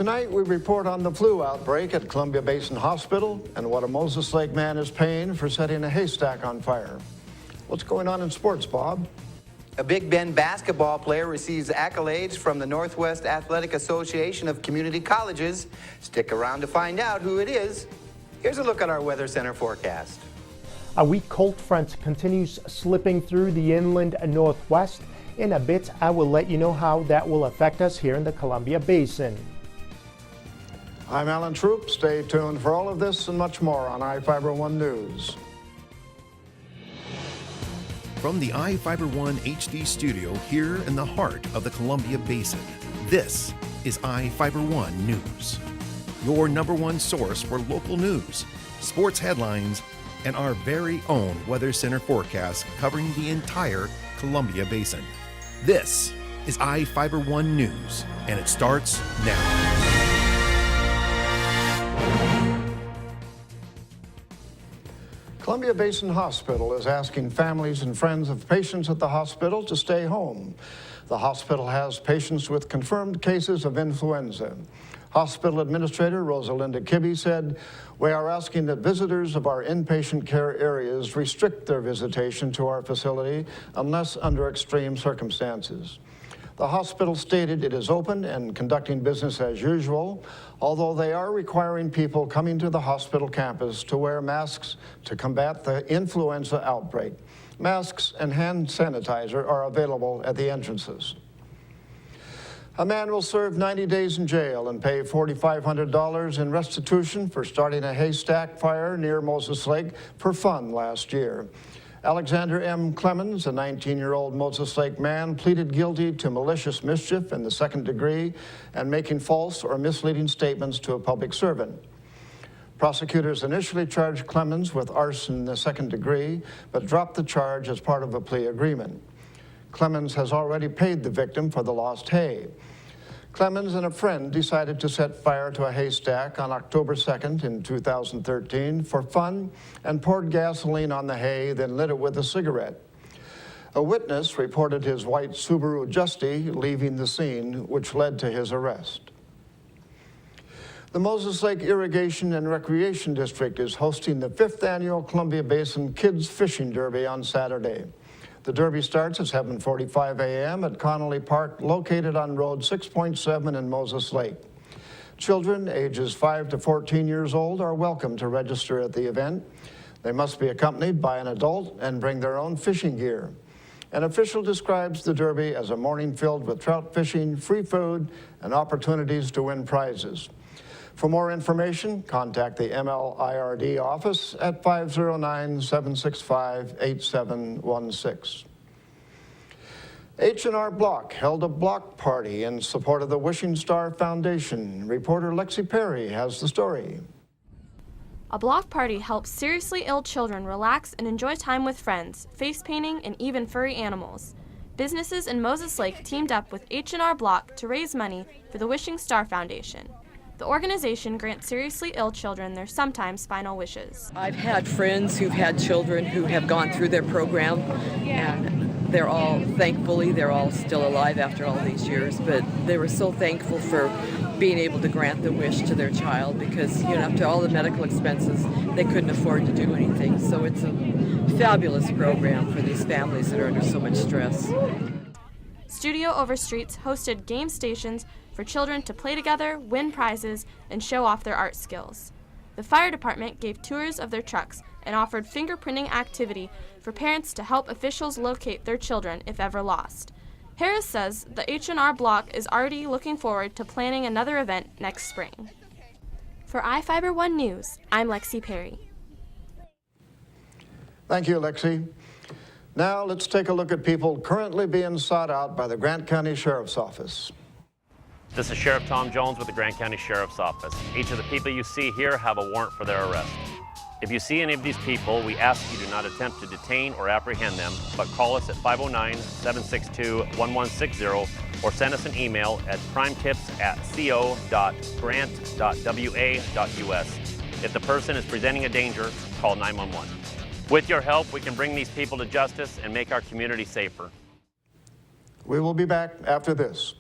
Tonight, we report on the flu outbreak at Columbia Basin Hospital and what a Moses Lake man is paying for setting a haystack on fire. What's going on in sports, Bob? A Big Bend basketball player receives accolades from the Northwest Athletic Association of Community Colleges. Stick around to find out who it is. Here's a look at our Weather Center forecast. A weak cold front continues slipping through the inland Northwest. In a bit, I will let you know how that will affect us here in the Columbia Basin. I'm Alan Troop. Stay tuned for all of this and much more on iFIBER 1 News. From the iFIBER 1 HD studio here in the heart of the Columbia Basin, this is iFIBER 1 News. Your #1 source for local news, sports headlines, and our very own Weather Center forecast covering the entire Columbia Basin. This is iFIBER 1 News, and it starts now. Columbia Basin Hospital is asking families and friends of patients at the hospital to stay home. The hospital has patients with confirmed cases of influenza. Hospital Administrator Rosalinda Kibbe said, "We are asking that visitors of our inpatient care areas restrict their visitation to our facility unless under extreme circumstances." The hospital stated it is open and conducting business as usual, although they are requiring people coming to the hospital campus to wear masks to combat the influenza outbreak. Masks and hand sanitizer are available at the entrances. A man will serve 90 days in jail and pay $4,500 in restitution for starting a haystack fire near Moses Lake for fun last year. Alexander M. Clemens, a 19-year-old Moses Lake man, pleaded guilty to malicious mischief in the second degree and making false or misleading statements to a public servant. Prosecutors initially charged Clemens with arson in the second degree, but dropped the charge as part of a plea agreement. Clemens has already paid the victim for the lost hay. Clemens and a friend decided to set fire to a haystack on October 2nd in 2013 for fun and poured gasoline on the hay, then lit it with a cigarette. A witness reported his white Subaru Justy leaving the scene, which led to his arrest. The Moses Lake Irrigation and Recreation District is hosting the 5th annual Columbia Basin Kids Fishing Derby on Saturday. The Derby starts at 7:45 a.m. at Connolly Park, located on Road 6.7 in Moses Lake. Children ages 5 to 14 years old are welcome to register at the event. They must be accompanied by an adult and bring their own fishing gear. An official describes the Derby as a morning filled with trout fishing, free food, and opportunities to win prizes. For more information, contact the MLIRD office at 509-765-8716. H&R Block held a block party in support of the Wishing Star Foundation. Reporter Lexi Perry has the story. A block party helps seriously ill children relax and enjoy time with friends, face painting, and even furry animals. Businesses in Moses Lake teamed up with H&R Block to raise money for the Wishing Star Foundation. The organization grants seriously ill children their sometimes final wishes. I've had friends who've had children who have gone through their program, and they're all still alive after all these years, but they were so thankful for being able to grant the wish to their child because, after all the medical expenses, they couldn't afford to do anything. So it's a fabulous program for these families that are under so much stress. Studio Overstreets hosted game stations for children to play together, win prizes, and show off their art skills. The fire department gave tours of their trucks and offered fingerprinting activity for parents to help officials locate their children if ever lost. Harris says the H&R Block is already looking forward to planning another event next spring. For iFIBER 1 News, I'm Lexi Perry. Thank you, Lexi. Now let's take a look at people currently being sought out by the Grant County Sheriff's Office. This is Sheriff Tom Jones with the Grant County Sheriff's Office. Each of the people you see here have a warrant for their arrest. If you see any of these people, we ask you do not attempt to detain or apprehend them, but call us at 509-762-1160 or send us an email at crimetips@co.grant.wa.us. If the person is presenting a danger, call 911. With your help, we can bring these people to justice and make our community safer. We will be back after this.